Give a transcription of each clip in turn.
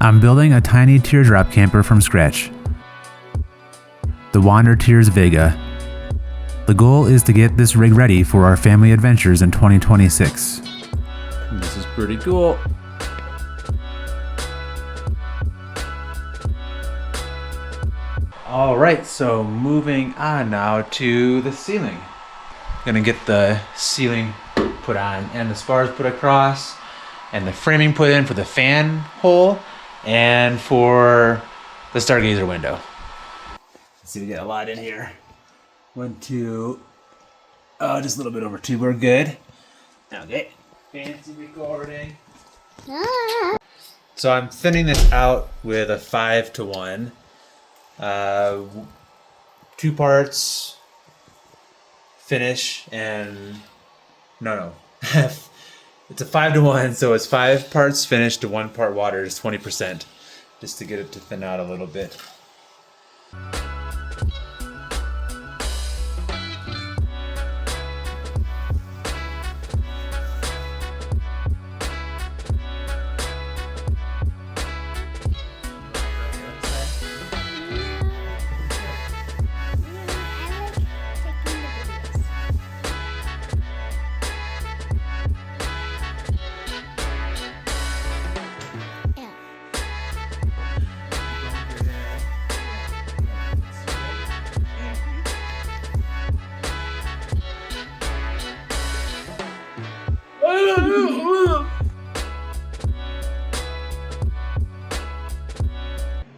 I'm building a tiny teardrop camper from scratch. The Wander Tears Vaga. The goal is to get this rig ready for our family adventures in 2026. This is pretty cool. All right, so moving on now to the ceiling. Gonna get the ceiling put on and the spars put across and the framing put in for the fan hole and for the Stargazer window. Let's see, we got a lot in here. 1, 2, oh, just a little bit over 2, we're good. Okay, fancy recording. So I'm thinning this out with a 5-to-1. 2 parts finish and no. It's a 5-to-1, so it's 5 parts finish to 1 part water, is 20%, just to get it to thin out a little bit.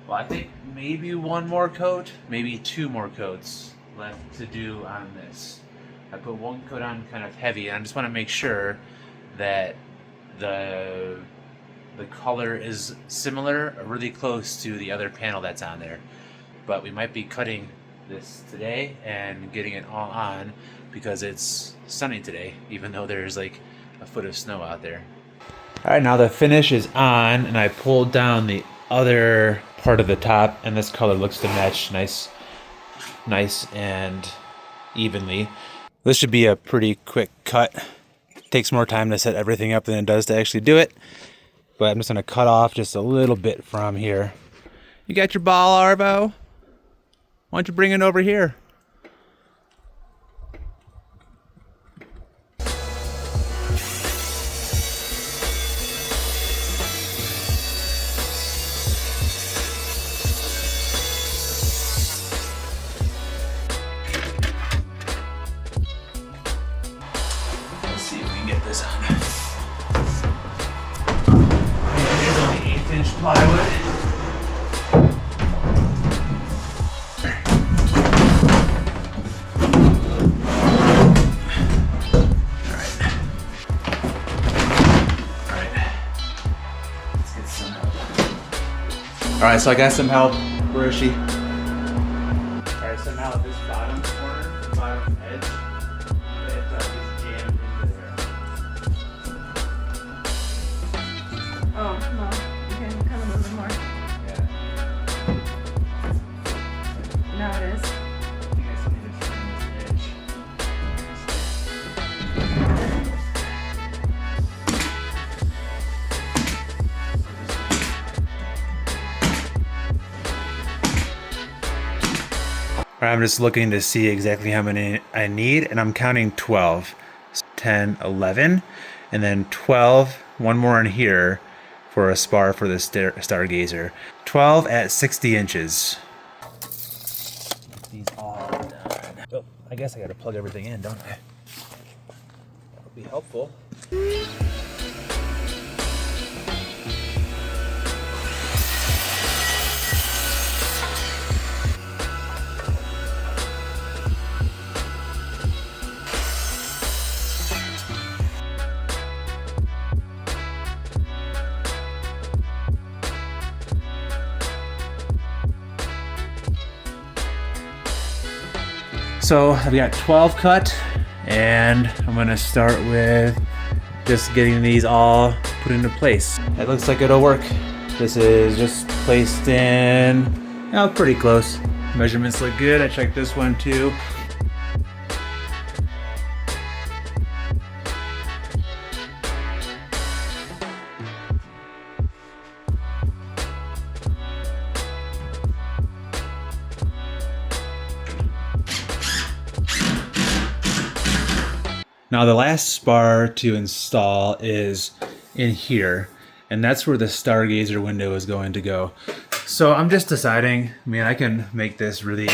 Well, I think maybe 1 more coat, maybe 2 more coats left to do on this. I put 1 coat on kind of heavy, and I just want to make sure that the color is similar or really close to the other panel that's on there. But we might be cutting this today and getting it all on because it's sunny today, even though there's like a foot of snow out there. All right, now the finish is on, and I pulled down the other part of the top, and this color looks to match nice and evenly. This should be a pretty quick cut. It takes more time to set everything up than it does to actually do it, but I'm just gonna cut off just a little bit from here. You got your ball, Arvo? Why don't you bring it over here? This on. Here's only 1/8" plywood. Alright. Let's get some help. Alright, so I got some help. Where is she? Alright, so now this bottom corner, bottom edge, it is jammed into there. Oh, well, you can come a little bit more. Yeah. Now it is. You guys need to trim this edge. I'm just looking to see exactly how many I need, and I'm counting 12. So 10, 11, and then 12, 1 more in here for a spar for the Stargazer. 12 at 60 inches. These all done. Oh, I guess I gotta plug everything in, don't I? That would be helpful. So I've got 12 cut, and I'm gonna start with just getting these all put into place. It looks like it'll work. This is just placed in, pretty close. Measurements look good. I checked this one too. Now the last spar to install is in here, and that's where the Stargazer window is going to go. So I'm just deciding, I mean, I can make this really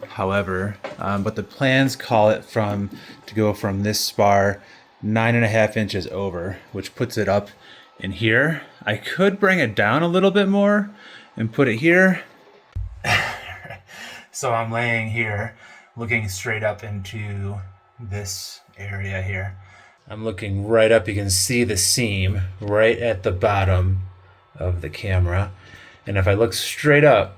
however, but the plans call it to go from this spar 9.5 inches over, which puts it up in here. I could bring it down a little bit more and put it here. So I'm laying here, looking straight up into this area here. I'm looking right up. You can see the seam right at the bottom of the camera. And if I look straight up,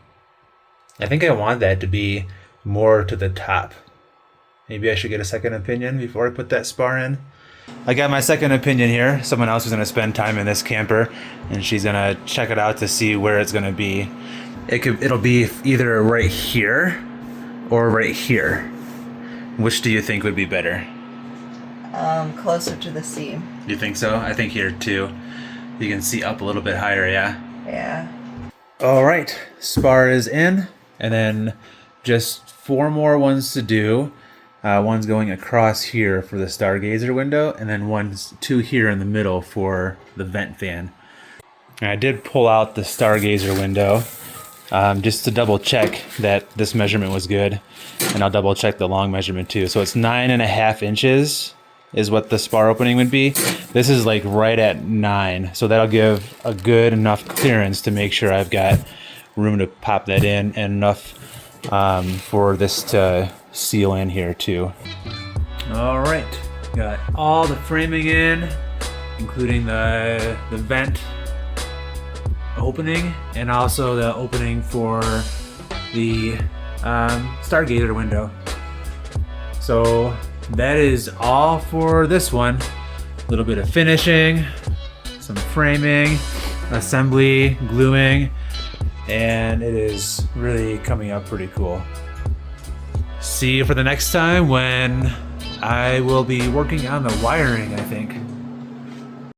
I think I want that to be more to the top. Maybe I should get a second opinion before I put that spar in. I got my second opinion here. Someone else is going to spend time in this camper, and she's going to check it out to see where it's going to be. It'll be either right here or right here. Which do you think would be better? Closer to the seam. You think so? I think here too. You can see up a little bit higher, yeah? Yeah. All right, spar is in, and then just 4 more ones to do. One's going across here for the Stargazer window, and then 2 here in the middle for the vent fan. And I did pull out the Stargazer window just to double check that this measurement was good, and I'll double check the long measurement too. So it's 9.5 inches is what the spar opening would be. This is like right at 9, so that'll give a good enough clearance to make sure I've got room to pop that in, and enough for this to seal in here too. All right, got all the framing in, including the vent opening, and also the opening for the Stargazer window. So that is all for this one. A little bit of finishing, some framing, assembly, gluing, and it is really coming up pretty cool. See you for the next time when I will be working on the wiring, I think.